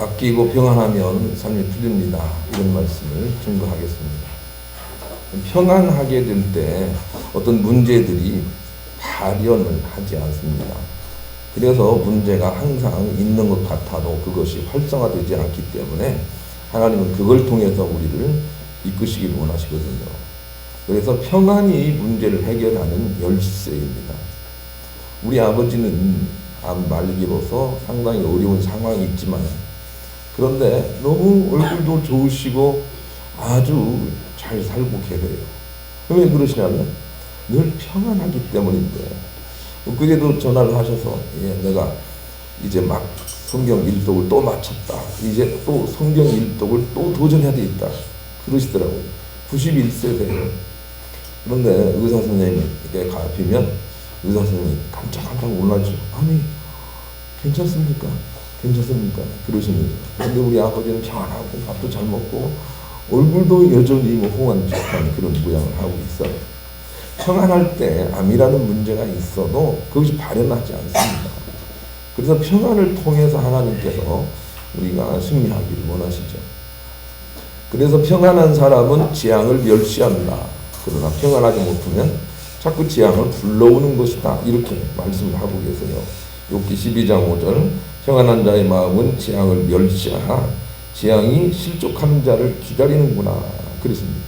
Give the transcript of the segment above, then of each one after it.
아끼고 평안하면 삶이 풀립니다. 이런 말씀을 증거하겠습니다. 평안하게 될 때 어떤 문제들이 발현을 하지 않습니다. 그래서 문제가 항상 있는 것 같아도 그것이 활성화되지 않기 때문에 하나님은 그걸 통해서 우리를 이끄시길 원하시거든요. 그래서 평안이 문제를 해결하는 열쇠입니다. 우리 아버지는 암 말기로서 상당히 어려운 상황이 있지만 그런데 너무 얼굴도 좋으시고 아주 잘 살고 계세요. 왜 그러시냐면 늘 평안하기 때문인데, 그게도 전화를 하셔서 내가 이제 막 성경 일독을 또 마쳤다. 이제 또 성경 일독을 또 도전해야 되겠다. 그러시더라고요. 91세세요. 그런데 의사 선생님에게 가비면 의사 선생님이 깜짝깜짝 놀라죠. 아니 괜찮습니까? 괜찮습니까? 그러시면서. 그런데 우리 아버지는 평안하고 밥도 잘 먹고 얼굴도 여전히 홍한 비슷한 그런 모양을 하고 있어요. 평안할 때 암이라는 문제가 있어도 그것이 발현하지 않습니다. 그래서 평안을 통해서 하나님께서 우리가 승리하기를 원하시죠. 그래서 평안한 사람은 재앙을 멸시한다. 그러나 평안하지 못하면 자꾸 재앙을 불러오는 것이다. 이렇게 말씀을 하고 계세요. 욥기 12장 5절 평안한 자의 마음은 재앙을 멸시하나 재앙이 실족하는 자를 기다리는구나. 그랬습니다.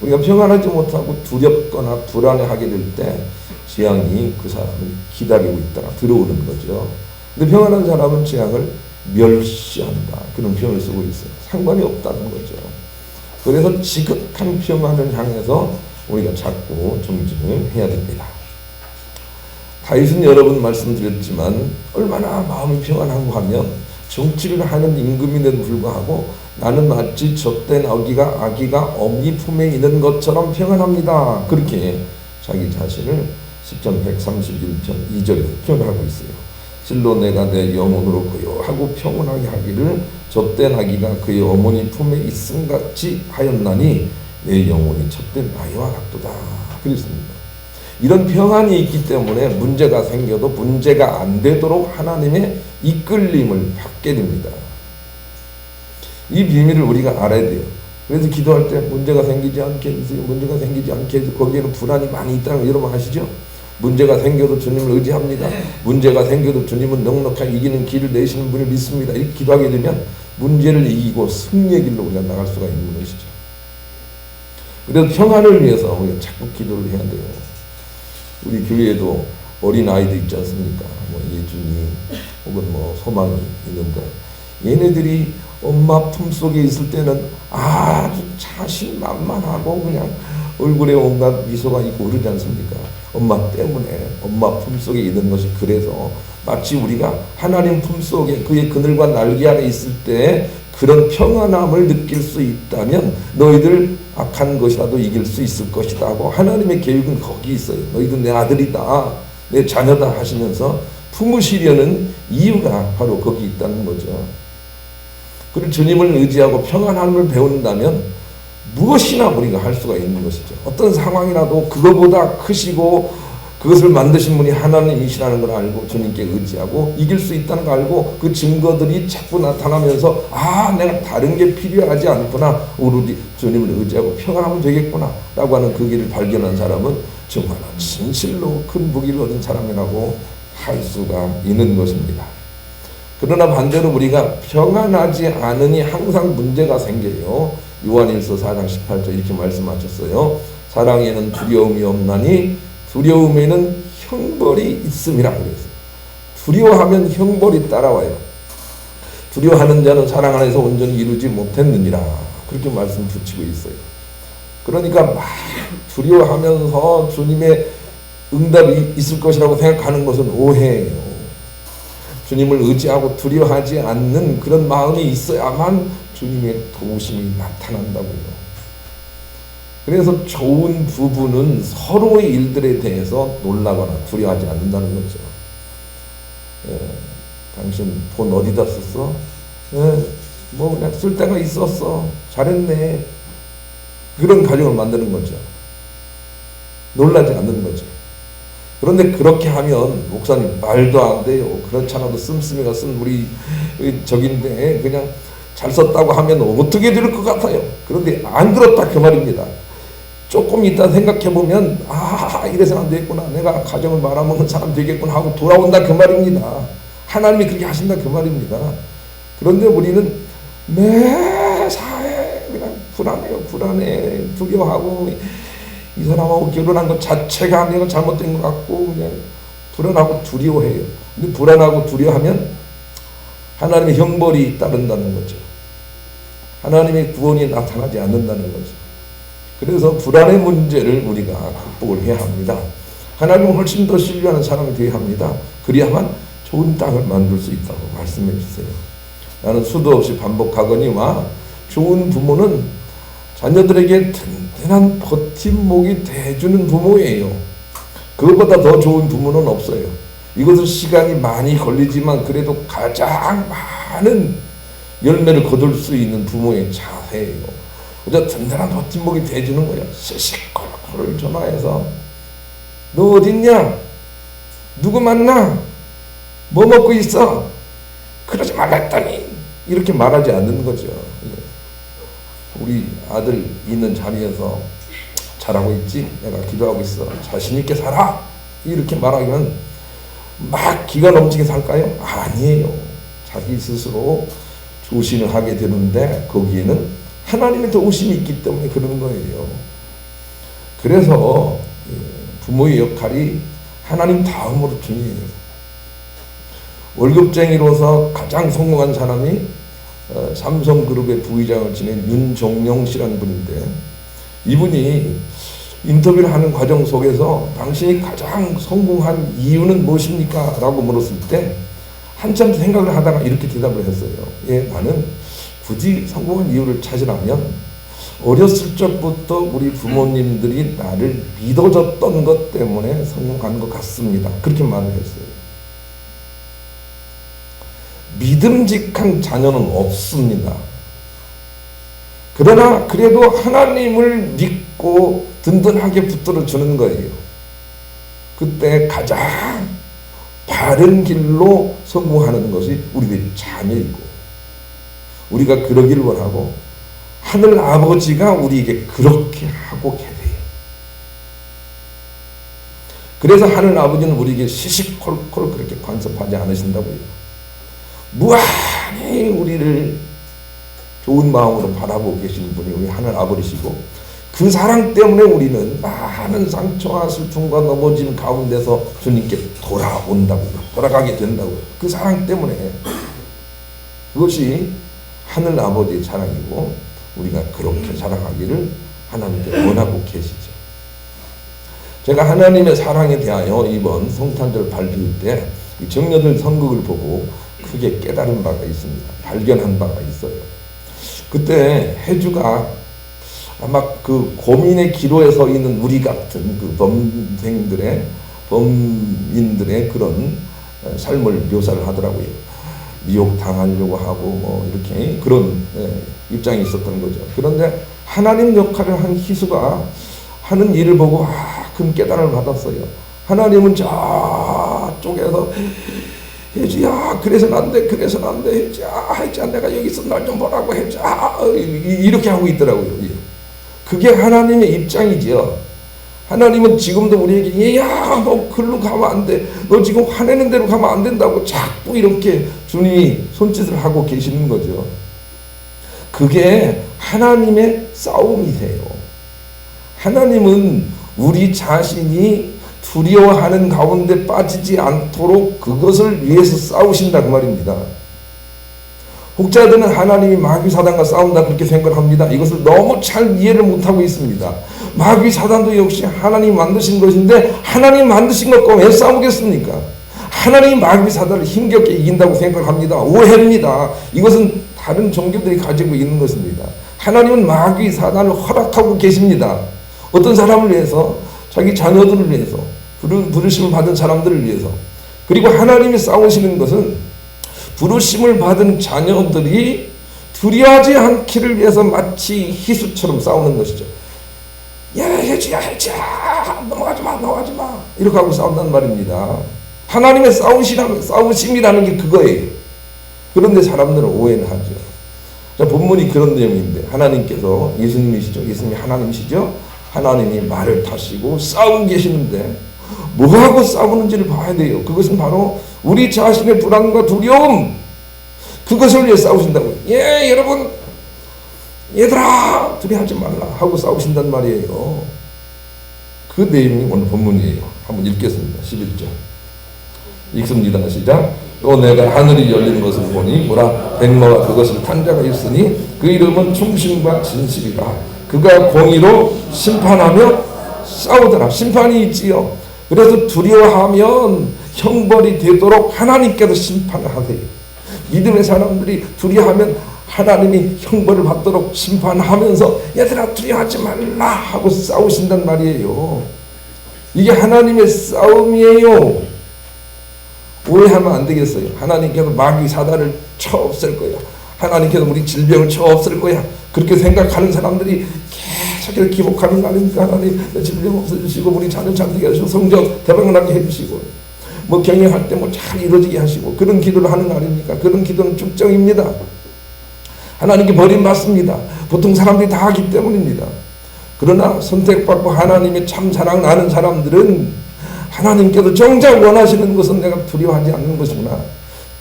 우리가 평안하지 못하고 두렵거나 불안해하게 될 때 재앙이 그 사람을 기다리고 있다가 들어오는 거죠. 근데 평안한 사람은 재앙을 멸시한다. 그런 표현을 쓰고 있어요. 상관이 없다는 거죠. 그래서 지극한 평안을 향해서 우리가 자꾸 정진을 해야 됩니다. 다윗은 여러 번 말씀드렸지만 얼마나 마음이 평안한가 하면 정치를 하는 임금인데도 불구하고 나는 마치 젖된 아기가 어미 품에 있는 것처럼 평안합니다. 그렇게 자기 자신을 10편 131편 2절에서 표현하고 있어요. 실로 내가 내 영혼으로 고요하고 평온하게 하기를 젖된 아기가 그의 어머니 품에 있음같이 하였나니 내 영혼이 젖된 아이와 같도다. 그랬습니다. 이런 평안이 있기 때문에 문제가 생겨도 문제가 안 되도록 하나님의 이끌림을 받게 됩니다. 이 비밀을 우리가 알아야 돼요. 그래서 기도할 때 문제가 생기지 않게 해주세요. 문제가 생기지 않게 해주세요. 거기에는 불안이 많이 있다는 거 여러분 아시죠? 문제가 생겨도 주님을 의지합니다. 문제가 생겨도 주님은 넉넉하게 이기는 길을 내시는 분을 믿습니다. 이렇게 기도하게 되면 문제를 이기고 승리의 길로 우리가 나갈 수가 있는 것이죠. 그래서 평안을 위해서 우리가 자꾸 기도를 해야 돼요. 우리 교회에도 어린 아이들 있지 않습니까? 예준이 혹은 소망이 있는데 얘네들이 엄마 품속에 있을 때는 아주 자신만만하고 그냥 얼굴에 온갖 미소가 있고 그러지 않습니까? 엄마 때문에 엄마 품속에 있는 것이 그래서 마치 우리가 하나님 품속에 그의 그늘과 날개 아래 있을 때 그런 평안함을 느낄 수 있다면 너희들 악한 것이라도 이길 수 있을 것이다 하고 하나님의 계획은 거기 있어요. 너희들 내 아들이다 내 자녀다 하시면서 품으시려는 이유가 바로 거기 있다는 거죠. 그리고 주님을 의지하고 평안함을 배운다면 무엇이나 우리가 할 수가 있는 것이죠. 어떤 상황이라도 그거보다 크시고 그것을 만드신 분이 하나님이시라는 걸 알고 주님께 의지하고 이길 수 있다는 걸 알고 그 증거들이 자꾸 나타나면서 내가 다른 게 필요하지 않구나. 오로지 주님을 의지하고 평안하면 되겠구나 라고 하는 그 길을 발견한 사람은 정말 진실로 큰 복을 얻은 사람이라고 할 수가 있는 것입니다. 그러나 반대로 우리가 평안하지 않으니 항상 문제가 생겨요. 요한일서 4장 18절 이렇게 말씀하셨어요. 사랑에는 두려움이 없나니 두려움에는 형벌이 있음이라 그랬어요. 두려워하면 형벌이 따라와요. 두려워하는 자는 사랑 안에서 온전히 이루지 못했느니라. 그렇게 말씀 붙이고 있어요. 그러니까 막 두려워하면서 주님의 응답이 있을 것이라고 생각하는 것은 오해예요. 주님을 의지하고 두려워하지 않는 그런 마음이 있어야만 주님의 도우심이 나타난다고요. 그래서 좋은 부부는 서로의 일들에 대해서 놀라거나 두려워하지 않는다는 거죠. 당신 돈 어디다 썼어? 그냥 쓸 데가 있었어. 잘했네. 그런 가정을 만드는 거죠. 놀라지 않는 거죠. 그런데 그렇게 하면 목사님 말도 안 돼요. 그렇지 않아도 씀씀이가 쓴 우리 적인데 그냥 잘 썼다고 하면 어떻게 될 것 같아요. 그런데 안 그렇다 그 말입니다. 조금 이따 생각해보면 이래서는 안 되겠구나. 내가 가정을 말아먹는 사람 되겠구나 하고 돌아온다 그 말입니다. 하나님이 그렇게 하신다 그 말입니다. 그런데 우리는 매사에 그냥 불안해요. 불안해. 두려워하고 이 사람하고 결혼한 것 자체가 내가 잘못된 것 같고 그냥 불안하고 두려워해요. 근데 불안하고 두려워하면 하나님의 형벌이 따른다는 거죠. 하나님의 구원이 나타나지 않는다는 거죠. 그래서 불안의 문제를 우리가 극복을 해야 합니다. 하나님을 훨씬 더 신뢰하는 사람이 되어야 합니다. 그래야만 좋은 땅을 만들 수 있다고 말씀해 주세요. 나는 수도 없이 반복하거니와 좋은 부모는 자녀들에게 든든한 버팀목이 돼주는 부모예요. 그것보다 더 좋은 부모는 없어요. 이것은 시간이 많이 걸리지만 그래도 가장 많은 열매를 거둘 수 있는 부모의 자세예요. 그저 든든한 버팀목이 돼주는 거야. 시시콜콜 전화해서 너 어딨냐? 누구 만나? 뭐 먹고 있어? 그러지 말라 했더니 이렇게 말하지 않는 거죠. 우리 아들 있는 자리에서 잘하고 있지? 내가 기도하고 있어. 자신 있게 살아. 이렇게 말하면 막 기가 넘치게 살까요? 아니에요. 자기 스스로 조심을 하게 되는데 거기에는 하나님의 도우심이 있기 때문에 그러는 거예요. 그래서 부모의 역할이 하나님 다음으로 중요해요. 월급쟁이로서 가장 성공한 사람이 삼성그룹의 부의장을 지낸 윤종영 씨라는 분인데 이분이 인터뷰를 하는 과정 속에서 당신이 가장 성공한 이유는 무엇입니까? 라고 물었을 때 한참 생각을 하다가 이렇게 대답을 했어요. 나는 굳이 성공한 이유를 찾으라면 어렸을 적부터 우리 부모님들이 나를 믿어줬던 것 때문에 성공한 것 같습니다. 그렇게 말을 했어요. 믿음직한 자녀는 없습니다. 그러나 그래도 하나님을 믿고 든든하게 붙들어 주는 거예요. 그때 가장 바른 길로 성공하는 것이 우리의 자녀이고 우리가 그러기를 원하고 하늘 아버지가 우리에게 그렇게 하고 계세요. 그래서 하늘 아버지는 우리에게 시시콜콜 그렇게 간섭하지 않으신다고요. 무한히 우리를 좋은 마음으로 바라보고 계시는 분이 우리 하늘 아버지시고 그 사랑 때문에 우리는 많은 상처와 슬픔과 넘어짐 가운데서 주님께 돌아온다고요. 돌아가게 된다고요. 그 사랑 때문에 그것이 하늘 아버지의 사랑이고 우리가 그렇게 살아가기를 하나님께 원하고 계시죠. 제가 하나님의 사랑에 대하여 이번 성탄절 발표할 때 정려들 선곡을 보고 크게 깨달은 바가 있습니다. 발견한 바가 있어요. 그때 해주가 아마 그 고민의 기로에 서 있는 우리 같은 그 범인들의 그런 삶을 묘사를 하더라고요. 미혹당하려고 하고 뭐 이렇게 그런 입장이 있었던 거죠. 그런데 하나님 역할을 한 희수가 하는 일을 보고 큰 깨달음을 받았어요. 하나님은 저쪽에서 혜지야 그래서는 안 돼 그래서는 안 돼 혜지야 내가 여기 있어 날 좀 보라고 혜지야 이렇게 하고 있더라고요. 그게 하나님의 입장이지요. 하나님은 지금도 우리에게 얘야 너 글로 가면 안 돼. 너 지금 화내는 대로 가면 안 된다고 자꾸 이렇게 주님이 손짓을 하고 계시는 거죠. 그게 하나님의 싸움이세요. 하나님은 우리 자신이 두려워하는 가운데 빠지지 않도록 그것을 위해서 싸우신다 그 말입니다. 혹자들은 하나님이 마귀 사단과 싸운다 그렇게 생각합니다. 이것을 너무 잘 이해를 못하고 있습니다. 마귀 사단도 역시 하나님이 만드신 것인데 하나님 만드신 것과 왜 싸우겠습니까? 하나님이 마귀 사단을 힘겹게 이긴다고 생각합니다. 오해입니다. 이것은 다른 종교들이 가지고 있는 것입니다. 하나님은 마귀 사단을 허락하고 계십니다. 어떤 사람을 위해서 자기 자녀들을 위해서 부르심을 받은 사람들을 위해서 그리고 하나님이 싸우시는 것은 부르심을 받은 자녀들이 두려워하지 않기를 위해서 마치 희수처럼 싸우는 것이죠. 야 혜지야 넘어가지 마. 이렇게 하고 싸운단 말입니다. 하나님의 싸우심이라는 게 그거예요. 그런데 사람들은 오해를 하죠. 자, 본문이 그런 내용인데, 하나님께서 예수님이시죠? 예수님이 하나님이시죠? 하나님이 말을 타시고 싸우고 계시는데, 뭐하고 싸우는지를 봐야 돼요. 그것은 바로 우리 자신의 불안과 두려움, 그것을 위해 싸우신다고요. 예, 여러분, 얘들아, 두려워하지 말라 하고 싸우신단 말이에요. 그 내용이 오늘 본문이에요. 한번 읽겠습니다. 11절. 읽습니다. 시작. 또 내가 하늘이 열린 것을 보니 보라, 백마와 그것을 탄 자가 있으니 그 이름은 충신과 진실이라. 그가 공의로 심판하며 싸우더라. 심판이 있지요. 그래서 두려워하면 형벌이 되도록 하나님께서 심판을 하세요. 믿음의 사람들이 두려워하면 하나님이 형벌을 받도록 심판하면서 얘들아 두려워하지 말라 하고 싸우신단 말이에요. 이게 하나님의 싸움이에요. 오해하면 안 되겠어요. 하나님께서 마귀 사단을 쳐 없앨 거야. 하나님께서 우리 질병을 쳐 없앨 거야. 그렇게 생각하는 사람들이 계속 이렇게 기복하는 거 아닙니까? 하나님 내 질병 없애주시고 우리 자녀 잘 되게 해주시고 성적 대박나게 해주시고 뭐 경영할 때 뭐 잘 이루어지게 하시고 그런 기도를 하는 거 아닙니까? 그런 기도는 축정입니다. 하나님께 버림받습니다. 보통 사람들이 다 하기 때문입니다. 그러나 선택받고 하나님의 참 사랑 나는 사람들은 하나님께서 정작 원하시는 것은 내가 두려워하지 않는 것이구나,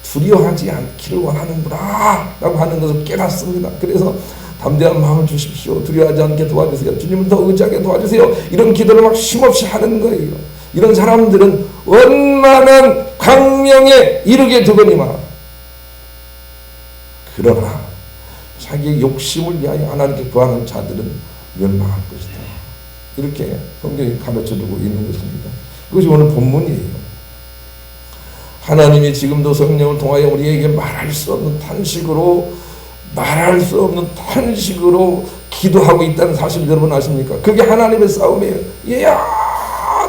두려워하지 않기를 원하는구나 라고 하는 것을 깨닫습니다. 그래서 담대한 마음을 주십시오. 두려워하지 않게 도와주세요. 주님을 더 의지하게 도와주세요. 이런 기도를 막 쉼없이 하는 거예요. 이런 사람들은 원만한 광명에 이르게 되거니와 그러나 자기의 욕심을 위하여 하나님께 구하는 자들은 멸망할 것이다. 이렇게 성경이 가르쳐주고 있는 것입니다. 그것이 오늘 본문이에요. 하나님이 지금도 성령을 통하여 우리에게 말할 수 없는 탄식으로 기도하고 있다는 사실 여러분 아십니까? 그게 하나님의 싸움이에요. 얘야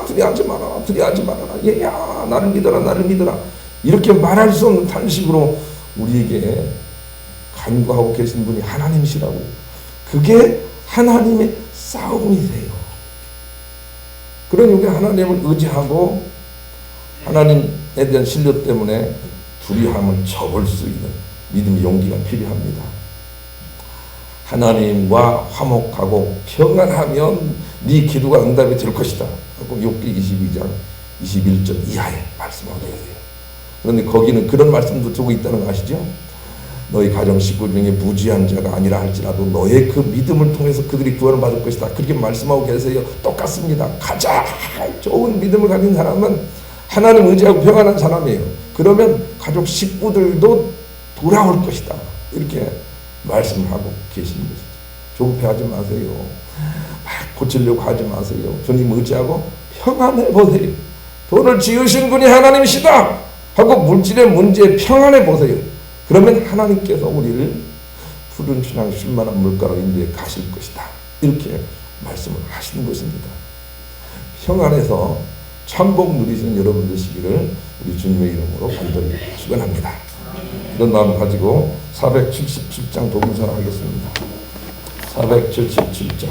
두려워하지 말아라. 얘야 나를 믿어라. 이렇게 말할 수 없는 탄식으로 우리에게 간구하고 계신 분이 하나님이시라고요. 그게 하나님의 싸움이세요. 그러니 우리가 하나님을 의지하고 하나님에 대한 신뢰 때문에 두려움을 접을 수 있는 믿음의 용기가 필요합니다. 하나님과 화목하고 평안하면 네 기도가 응답이 될 것이다 하고 욥기 22장 21절 이하에 말씀하고 계세요. 그런데 거기는 그런 말씀도 두고 있다는 거 아시죠? 너희 가정 식구 중에 무지한 자가 아니라 할지라도 너의 그 믿음을 통해서 그들이 구원을 받을 것이다. 그렇게 말씀하고 계세요. 똑같습니다. 가장 좋은 믿음을 가진 사람은 하나님 의지하고 평안한 사람이에요. 그러면 가족 식구들도 돌아올 것이다. 이렇게 말씀을 하고 계시는 것이죠. 조급해하지 마세요. 막 고치려고 하지 마세요. 주님 의지하고 평안해 보세요. 돈을 지으신 분이 하나님이시다 하고 물질의 문제에 평안해 보세요. 그러면 하나님께서 우리를 푸른 춘향 쉴만한 물가로 인도해 가실 것이다. 이렇게 말씀을 하시는 것입니다. 평안해서 참복 누리시는 여러분 되시기를 우리 주님의 이름으로 간절히 축원합니다. 이런 마음 가지고 477장 복음서나 하겠습니다. 477장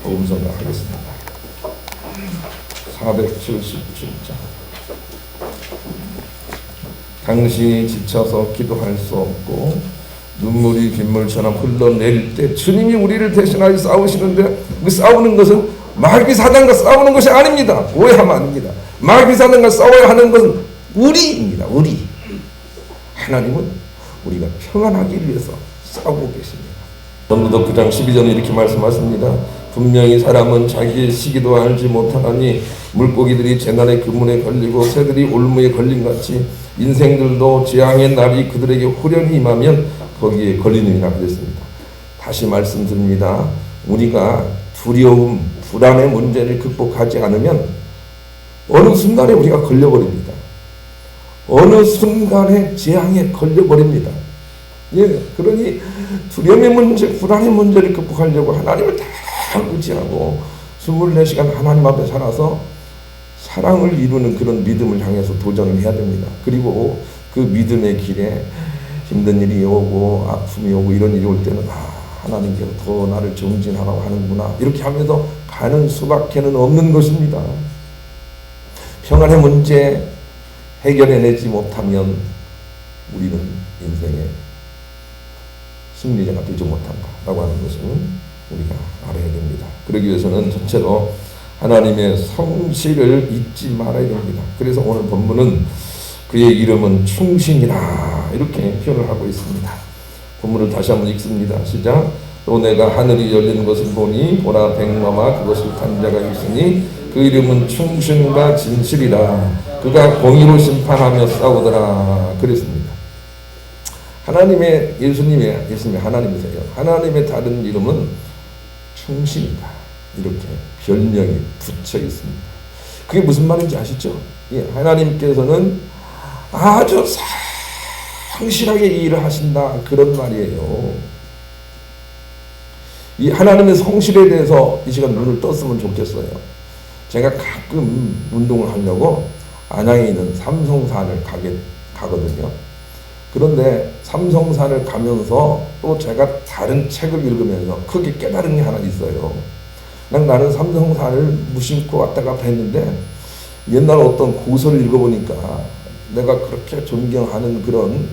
복음서나 하겠습니다. 477장. 당신이 지쳐서 기도할 수 없고 눈물이 빗물처럼 흘러내릴 때 주님이 우리를 대신하여 싸우시는데 그 싸우는 것은 마귀 사단과 싸우는 것이 아닙니다. 오해하면 아닙니다. 마귀 사단과 싸워야 하는 것은 우리입니다. 우리. 하나님은 우리가 평안하기 위해서 싸우고 계십니다. 전도서 9장 12절에 이렇게 말씀하십니다. 분명히 사람은 자기의 시기도 알지 못하나니 물고기들이 재난의 그물에 걸리고 새들이 올무에 걸린 같이 인생들도 재앙의 날이 그들에게 호련히 임하면 거기에 걸리느니라 그랬습니다. 다시 말씀드립니다. 우리가 두려움, 불안의 문제를 극복하지 않으면 어느 순간에 우리가 걸려버립니다. 어느 순간에 재앙에 걸려버립니다. 예, 그러니 두려움의 문제, 불안의 문제를 극복하려고 하나님을 다 의지하고 24시간 하나님 앞에 살아서 사랑을 이루는 그런 믿음을 향해서 도전을 해야 됩니다. 그리고 그 믿음의 길에 힘든 일이 오고 아픔이 오고 이런 일이 올 때는 하나님께서 더 나를 정진하라고 하는구나 이렇게 하면서 가는 수밖에는 없는 것입니다. 평안의 문제 해결해내지 못하면 우리는 인생의 승리자가 되지 못한다라고 하는 것을 우리가 알아야 됩니다. 그러기 위해서는 전체로 하나님의 성실을 잊지 말아야 됩니다. 그래서 오늘 본문은 그의 이름은 충신이라 이렇게 표현을 하고 있습니다. 본문을 다시 한번 읽습니다. 시작. 또 내가 하늘이 열리는 것을 보니 보라 백마와 그것을 탄 자가 있으니 그 이름은 충신과 진실이라 그가 공의로 심판하며 싸우더라 그랬습니다. 예수님의 하나님이세요. 하나님의 다른 이름은 충신이다 이렇게 별명이 붙여 있습니다. 그게 무슨 말인지 아시죠? 하나님께서는 아주 성실하게 일을 하신다 그런 말이에요. 이 하나님의 성실에 대해서 이 시간 눈을 떴으면 좋겠어요. 제가 가끔 운동을 하려고 안양에 있는 삼성산을 가거든요. 그런데 삼성산을 가면서 또 제가 다른 책을 읽으면서 크게 깨달은 게 하나 있어요. 나는 삼성산을 무심코 왔다 갔다 했는데 옛날 어떤 고서를 읽어보니까 내가 그렇게 존경하는 그런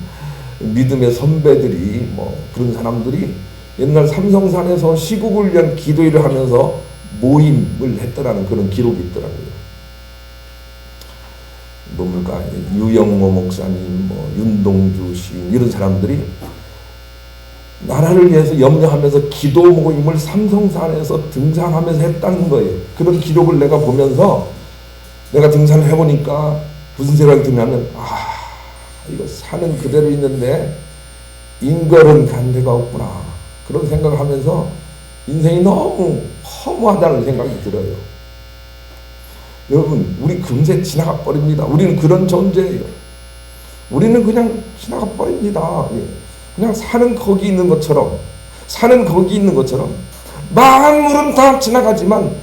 믿음의 선배들이 그런 사람들이 옛날 삼성산에서 시국을 위한 기도회를 하면서 모임을 했더라는 그런 기록이 있더라고요. 뭡니까? 유영모 목사님, 윤동주 시인 이런 사람들이 나라를 위해서 염려하면서 기도 모임을 삼성산에서 등산하면서 했다는 거예요. 그런 기록을 내가 보면서 내가 등산을 해보니까 무슨 생각이 드냐면 이거 산은 그대로 있는데 인걸은 간 데가 없구나 그런 생각을 하면서 인생이 너무 허무하다는 생각이 들어요. 여러분 우리 금세 지나가 버립니다. 우리는 그런 존재예요. 우리는 그냥 지나가 버립니다. 그냥 산은 거기 있는 것처럼 만물은 다 지나가지만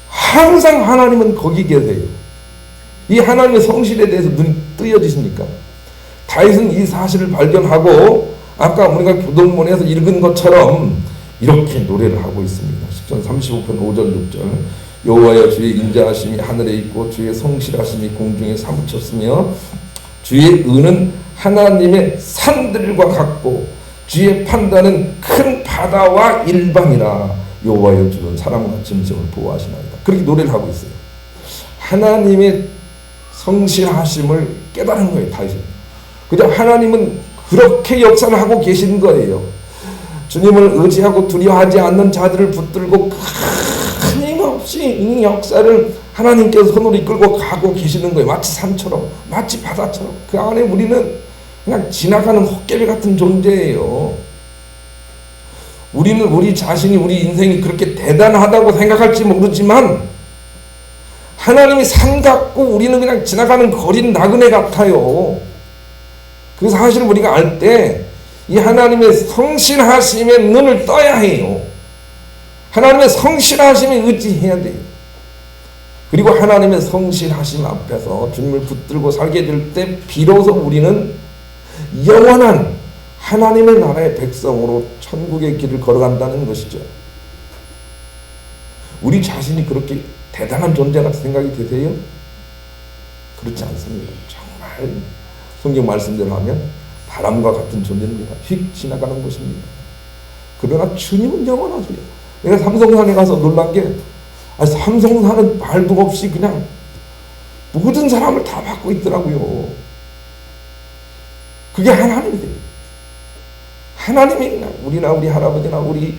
항상 하나님은 거기 계세요. 이 하나님의 성실에 대해서 눈이 뜨여지십니까? 다윗은 이 사실을 발견하고 아까 우리가 교동문에서 읽은 것처럼 이렇게 노래를 하고 있습니다. 시편 35편 5절 6절 여호와여 주의 인자하심이 하늘에 있고 주의 성실하심이 공중에 사무쳤으며 주의 의는 하나님의 산들과 같고 주의 판단은 큰 바다와 일방이라 여호와여 주는 사람과 짐승을 보호하시나이다. 그렇게 노래를 하고 있어요. 하나님의 성실하심을 깨달은 거예요. 다윗은. 그냥 하나님은 그렇게 역사를 하고 계신 거예요. 주님을 의지하고 두려워하지 않는 자들을 붙들고 끊임없이 이 역사를 하나님께서 손으로 이끌고 가고 계시는 거예요. 마치 산처럼, 마치 바다처럼. 그 안에 우리는 그냥 지나가는 헛개비 같은 존재예요. 우리는 우리 자신이 우리 인생이 그렇게 대단하다고 생각할지 모르지만 하나님이 산 같고 우리는 그냥 지나가는 거린 나그네 같아요. 그 사실을 우리가 알 때 이 하나님의 성실하심에 눈을 떠야 해요. 하나님의 성실하심에 의지해야 돼요. 그리고 하나님의 성실하심 앞에서 주님을 붙들고 살게 될 때 비로소 우리는 영원한 하나님의 나라의 백성으로 천국의 길을 걸어간다는 것이죠. 우리 자신이 그렇게 대단한 존재라 생각이 되세요? 그렇지 않습니다. 정말 성경 말씀대로 하면 바람과 같은 존재입니다. 휙 지나가는 것입니다. 그러나 주님은 영원하세요. 내가 삼성산에 가서 놀란 게 삼성산은 말도 없이 그냥 모든 사람을 다 받고 있더라고요. 그게 하나님이세요. 하나님이 그냥 우리나 우리 할아버지나 우리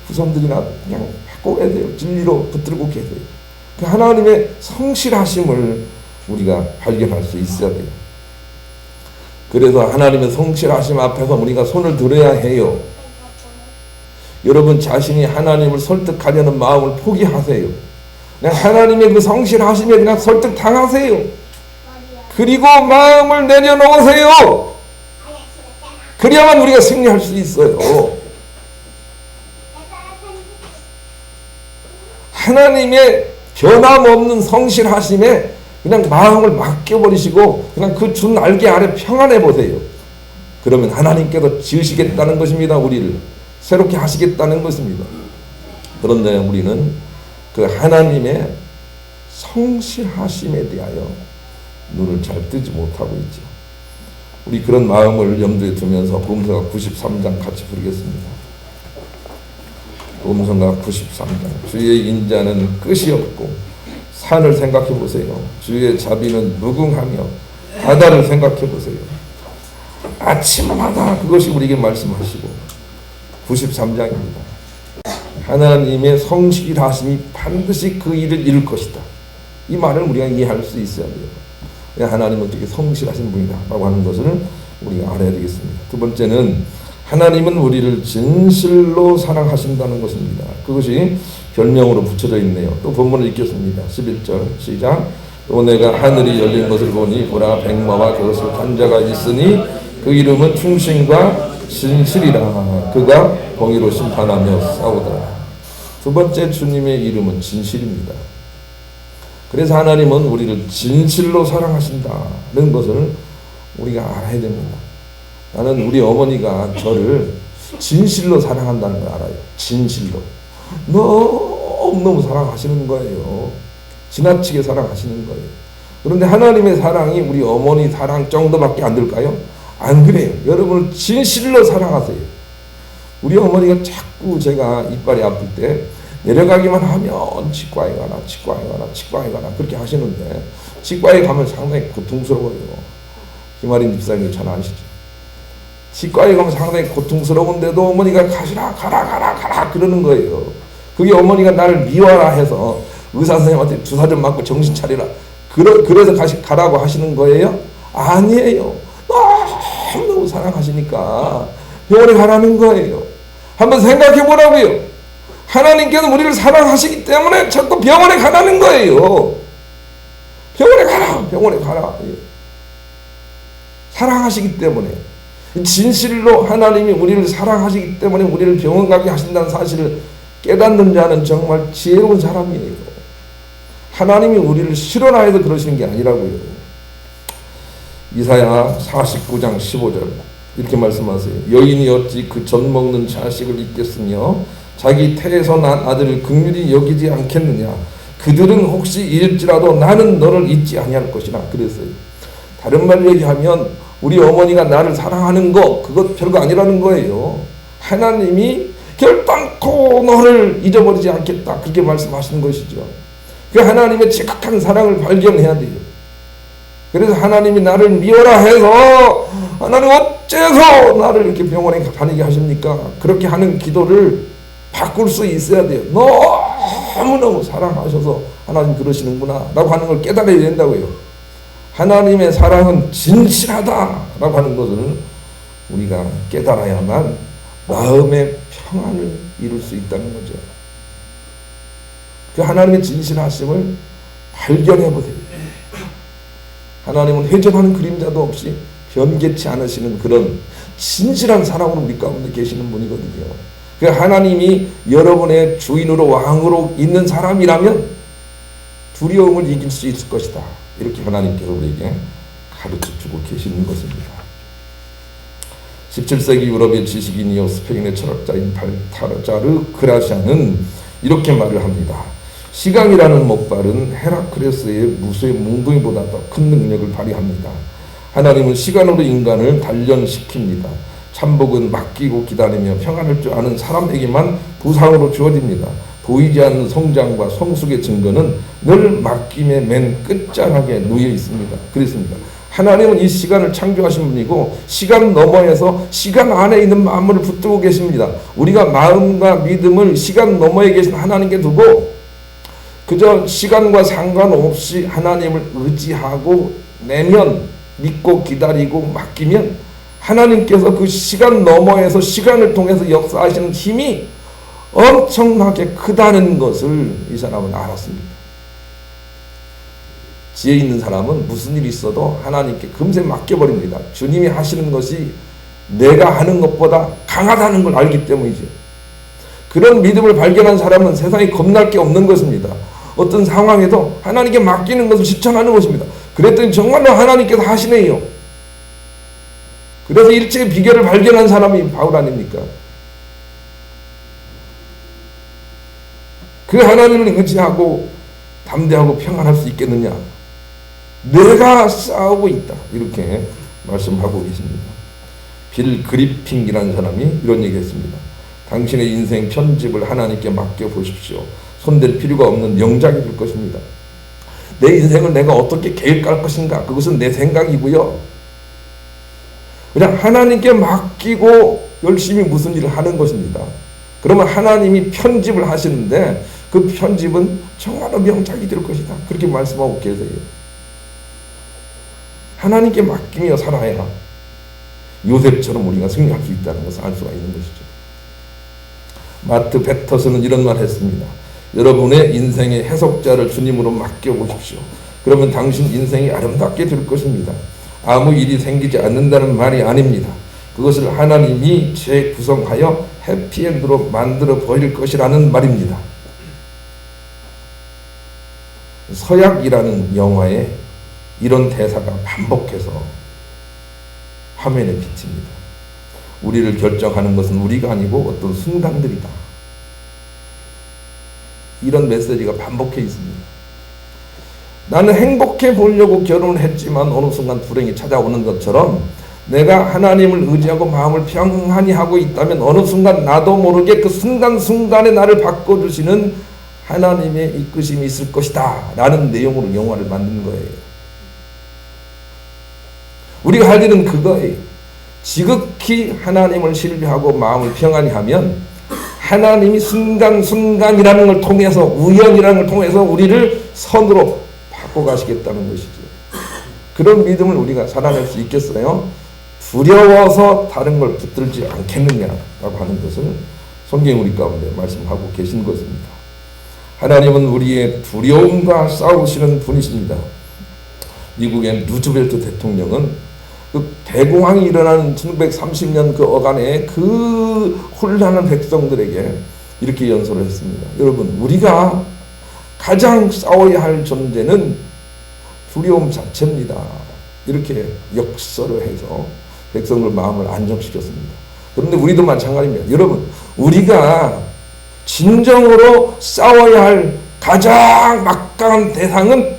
후손들이나 그냥 받고 계세요. 진리로 붙들고 계세요. 그 하나님의 성실하심을 우리가 발견할 수 있어야 돼요. 그래서 하나님의 성실하심 앞에서 우리가 손을 들어야 해요. 여러분 자신이 하나님을 설득하려는 마음을 포기하세요. 그냥 하나님의 그 성실하심에 그냥 설득당하세요. 그리고 마음을 내려놓으세요. 그래야만 우리가 승리할 수 있어요. 하나님의 변함없는 성실하심에 그냥 마음을 맡겨버리시고 그냥 그 주 날개 아래 평안해 보세요. 그러면 하나님께서 지으시겠다는 것입니다. 우리를 새롭게 하시겠다는 것입니다. 그런데 우리는 그 하나님의 성실하심에 대하여 눈을 잘 뜨지 못하고 있죠. 우리 그런 마음을 염두에 두면서 복음성가 93장 같이 부르겠습니다. 복음성가 93장. 주의 인자는 끝이 없고 산을 생각해 보세요. 주의 자비는 무궁하며 바다를 생각해 보세요. 아침마다 그것이 우리에게 말씀하시고 93장입니다. 하나님의 성실하심이 반드시 그 일을 이룰 것이다. 이 말을 우리가 이해할 수 있어야 돼요. 하나님은 어떻게 성실하신 분이다 라고 하는 것을 우리가 알아야 되겠습니다. 두 번째는 하나님은 우리를 진실로 사랑하신다는 것입니다. 그것이 별명으로 붙여져 있네요. 또 본문을 읽겠습니다. 11절 시작. 또 내가 하늘이 열린 것을 보니 보라 백마와 그것을 탄 자가 있으니 그 이름은 충신과 진실이라. 그가 공의로 심판하며 싸우더라. 두 번째 주님의 이름은 진실입니다. 그래서 하나님은 우리를 진실로 사랑하신다는 것을 우리가 알아야 됩니다. 나는 우리 어머니가 저를 진실로 사랑한다는 걸 알아요. 진실로. 너무너무 사랑하시는 거예요. 지나치게 사랑하시는 거예요. 그런데 하나님의 사랑이 우리 어머니 사랑 정도밖에 안 될까요? 안 그래요. 여러분을 진실로 사랑하세요. 우리 어머니가 자꾸 제가 이빨이 아플 때 내려가기만 하면 치과에 가나 그렇게 하시는데 치과에 가면 상당히 고통스러워요. 김아린 집사님 잘 아시죠? 치과에 가면 상당히 고통스러운데도 어머니가 가라 그러는 거예요. 그게 어머니가 나를 미워라 해서 의사 선생님한테 주사 좀 맞고 정신 차리라 그래서 가라고 하시는 거예요? 아니에요. 너무 사랑하시니까 병원에 가라는 거예요. 한번 생각해 보라고요. 하나님께서 우리를 사랑하시기 때문에 자꾸 병원에 가라는 거예요. 병원에 가라. 사랑하시기 때문에. 진실로 하나님이 우리를 사랑하시기 때문에 우리를 병원 가게 하신다는 사실을 깨닫는 자는 정말 지혜로운 사람이에요. 하나님이 우리를 싫어라 해서 그러시는 게 아니라고요. 이사야 49장 15절 이렇게 말씀하세요. 여인이 어찌 그 젖 먹는 자식을 잊겠으며 자기 태에서 난 아들을 긍휼히 여기지 않겠느냐. 그들은 혹시 잃을지라도 나는 너를 잊지 아니할 것이라 그랬어요. 다른 말로 얘기하면 우리 어머니가 나를 사랑하는 거 그것 별거 아니라는 거예요. 하나님이 결단코 너를 잊어버리지 않겠다 그렇게 말씀하시는 것이죠. 그 하나님의 지극한 사랑을 발견해야 돼요. 그래서 하나님이 나를 미워라 해서 하나님 어째서 나를 이렇게 병원에 다니게 하십니까? 그렇게 하는 기도를 바꿀 수 있어야 돼요. 너무너무 사랑하셔서 하나님 그러시는구나 라고 하는 걸 깨달아야 된다고요. 하나님의 사랑은 진실하다 라고 하는 것을 우리가 깨달아야만 마음의 평안을 이룰 수 있다는 거죠. 그 하나님의 진실하심을 발견해 보세요. 하나님은 회전하는 그림자도 없이 변개치 않으시는 그런 진실한 사랑으로 우리 가운데 계시는 분이거든요. 그 하나님이 여러분의 주인으로 왕으로 있는 사람이라면 두려움을 이길 수 있을 것이다. 이렇게 하나님께서 우리에게 가르쳐주고 계시는 것입니다. 17세기 유럽의 지식인이요 스페인의 철학자인 발타르자르 그라시아는 이렇게 말을 합니다. 시강이라는 목발은 헤라클레스의 무쇠 몽둥이보다 더 큰 능력을 발휘합니다. 하나님은 시간으로 인간을 단련시킵니다. 참복은 맡기고 기다리며 평안할 줄 아는 사람에게만 부상으로 주어집니다. 보이지 않는 성장과 성숙의 증거는 늘 맡김의 맨 끝자락에 놓여 있습니다. 그렇습니다. 하나님은 이 시간을 창조하신 분이고 시간 너머에서 시간 안에 있는 만물을 붙들고 계십니다. 우리가 마음과 믿음을 시간 너머에 계신 하나님께 두고 그저 시간과 상관없이 하나님을 의지하고 내면 믿고 기다리고 맡기면 하나님께서 그 시간 너머에서 시간을 통해서 역사하시는 힘이 엄청나게 크다는 것을 이 사람은 알았습니다. 지혜 있는 사람은 무슨 일이 있어도 하나님께 금세 맡겨버립니다. 주님이 하시는 것이 내가 하는 것보다 강하다는 걸 알기 때문이죠. 그런 믿음을 발견한 사람은 세상에 겁날 게 없는 것입니다. 어떤 상황에도 하나님께 맡기는 것을 실천하는 것입니다. 그랬더니 정말로 하나님께서 하시네요. 그래서 일체의 비결을 발견한 사람이 바울 아닙니까? 그 하나님을 의지하고 담대하고 평안할 수 있겠느냐? 내가 싸우고 있다. 이렇게 말씀하고 계십니다. 빌 그리핑이라는 사람이 이런 얘기했습니다. 당신의 인생 편집을 하나님께 맡겨보십시오. 손댈 필요가 없는 영장이 될 것입니다. 내 인생을 내가 어떻게 계획할 것인가? 그것은 내 생각이고요. 그냥 하나님께 맡기고 열심히 무슨 일을 하는 것입니다. 그러면 하나님이 편집을 하시는데 그 편집은 정말로 명작이 될 것이다. 그렇게 말씀하고 계세요. 하나님께 맡기며 살아야 요셉처럼 우리가 승리할 수 있다는 것을 알 수가 있는 것이죠. 마트 베터스는 이런 말 했습니다. 여러분의 인생의 해석자를 주님으로 맡겨보십시오. 그러면 당신 인생이 아름답게 될 것입니다. 아무 일이 생기지 않는다는 말이 아닙니다. 그것을 하나님이 재구성하여 해피엔드로 만들어 버릴 것이라는 말입니다. 서약이라는 영화에 이런 대사가 반복해서 화면에 비칩니다. 우리를 결정하는 것은 우리가 아니고 어떤 순간들이다. 이런 메시지가 반복해 있습니다. 나는 행복해 보려고 결혼을 했지만 어느 순간 불행이 찾아오는 것처럼 내가 하나님을 의지하고 마음을 평안히 하고 있다면 어느 순간 나도 모르게 그 순간순간에 나를 바꿔주시는 하나님의 이끄심이 있을 것이다 라는 내용으로 영화를 만든 거예요. 우리가 할 일은 그거예요. 지극히 하나님을 신뢰하고 마음을 평안히 하면 하나님이 순간순간이라는 걸 통해서, 우연이라는 걸 통해서 우리를 선으로 바꿔가시겠다는 것이죠. 그런 믿음을 우리가 살아낼 수 있겠어요? 두려워서 다른 걸 붙들지 않겠느냐라고 하는 것을 성경이 우리 가운데 말씀하고 계신 것입니다. 하나님은 우리의 두려움과 싸우시는 분이십니다. 미국의 루즈벨트 대통령은 그 대공황이 일어나는 1930년 그 어간에 그 혼란한 백성들에게 이렇게 연설을 했습니다. 여러분, 우리가 가장 싸워야 할 존재는 두려움 자체입니다. 이렇게 역설을 해서 백성들 마음을 안정시켰습니다. 그런데 우리도 마찬가지입니다. 여러분, 우리가 진정으로 싸워야 할 가장 막강한 대상은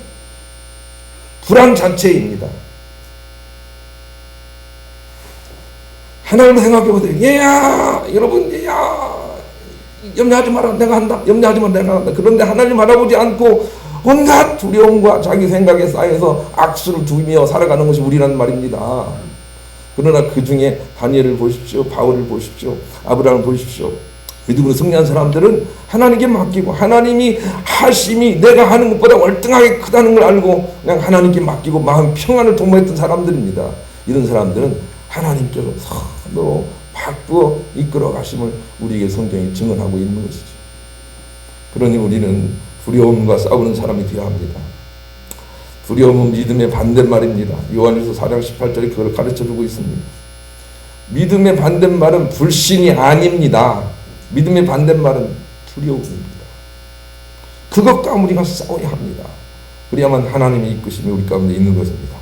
불안 자체입니다. 하나님을 생각해보세요. 얘야, 여러분, 얘야, 염려하지 마라, 내가 한다. 염려하지 마라, 내가 한다. 그런데 하나님 알아보지 않고 온갖 두려움과 자기 생각에 쌓여서 악수를 두며 살아가는 것이 우리란 말입니다. 그러나 그 중에 다니엘을 보십시오. 바울을 보십시오. 아브라함을 보십시오. 믿음으로 승리한 사람들은 하나님께 맡기고 하나님이 하심이 내가 하는 것보다 월등하게 크다는 걸 알고 그냥 하나님께 맡기고 마음 평안을 도모했던 사람들입니다. 이런 사람들은 하나님께서 선으로 바꾸어 이끌어 가심을 우리에게 성경이 증언하고 있는 것이죠. 그러니 우리는 두려움과 싸우는 사람이 되어야 합니다. 두려움은 믿음의 반대말입니다. 요한일서 4장 18절에 그걸 가르쳐주고 있습니다. 믿음의 반대말은 불신이 아닙니다. 믿음의 반대말은 두려움입니다. 그것과 우리가 싸워야 합니다. 그래야만 하나님의 이끄심이 우리 가운데 있는 것입니다.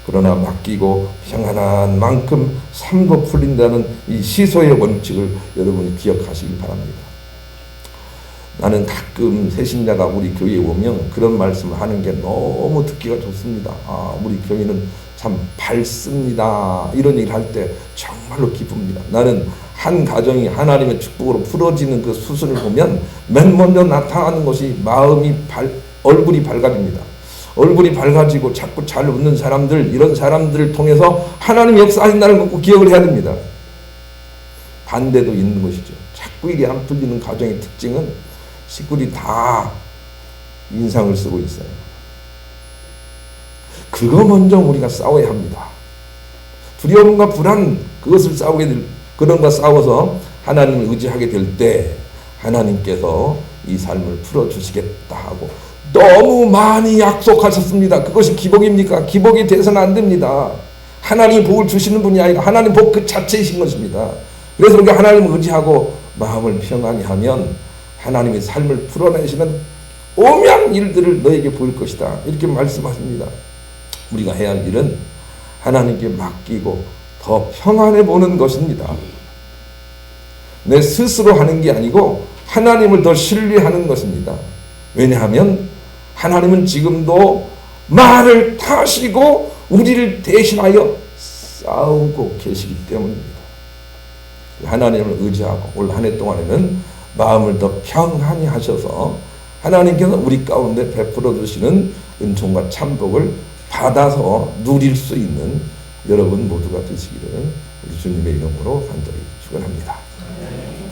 그러나 맡기고 평안한 만큼 삶도 풀린다는 이 시소의 원칙을 여러분이 기억하시기 바랍니다. 나는 가끔 새신자가 우리 교회에 오면 그런 말씀을 하는 게 너무 듣기가 좋습니다. 우리 교회는 참 밝습니다. 이런 얘기를 할 때 정말로 기쁩니다. 나는 한 가정이 하나님의 축복으로 풀어지는 그 수순을 보면 맨 먼저 나타나는 것이 얼굴이 밝아집니다. 얼굴이 밝아지고 자꾸 잘 웃는 사람들, 이런 사람들을 통해서 하나님 역사하신다는 걸 꼭 기억을 해야 됩니다. 반대도 있는 것이죠. 자꾸 일이 안 풀리는 가정의 특징은 식구들이 다 인상을 쓰고 있어요. 그거 먼저 우리가 싸워야 합니다. 두려움과 불안, 그것을 싸우게 될, 그런 것과 싸워서 하나님을 의지하게 될 때 하나님께서 이 삶을 풀어주시겠다 하고 너무 많이 약속하셨습니다. 그것이 기복입니까? 기복이 돼서는 안 됩니다. 하나님이 복을 주시는 분이 아니라 하나님 복 그 자체이신 것입니다. 그래서 우리가 하나님을 의지하고 마음을 평안히 하면 하나님의 삶을 풀어내시는 오묘한 일들을 너에게 보일 것이다. 이렇게 말씀하십니다. 우리가 해야 할 일은 하나님께 맡기고 더 평안해 보는 것입니다. 내 스스로 하는 게 아니고 하나님을 더 신뢰하는 것입니다. 왜냐하면 하나님은 지금도 말을 타시고 우리를 대신하여 싸우고 계시기 때문입니다. 하나님을 의지하고 올 한 해 동안에는 마음을 더 평안히 하셔서 하나님께서 우리 가운데 베풀어 주시는 은총과 참복을 받아서 누릴 수 있는 여러분 모두가 되시기를 우리 주님의 이름으로 간절히 축원합니다.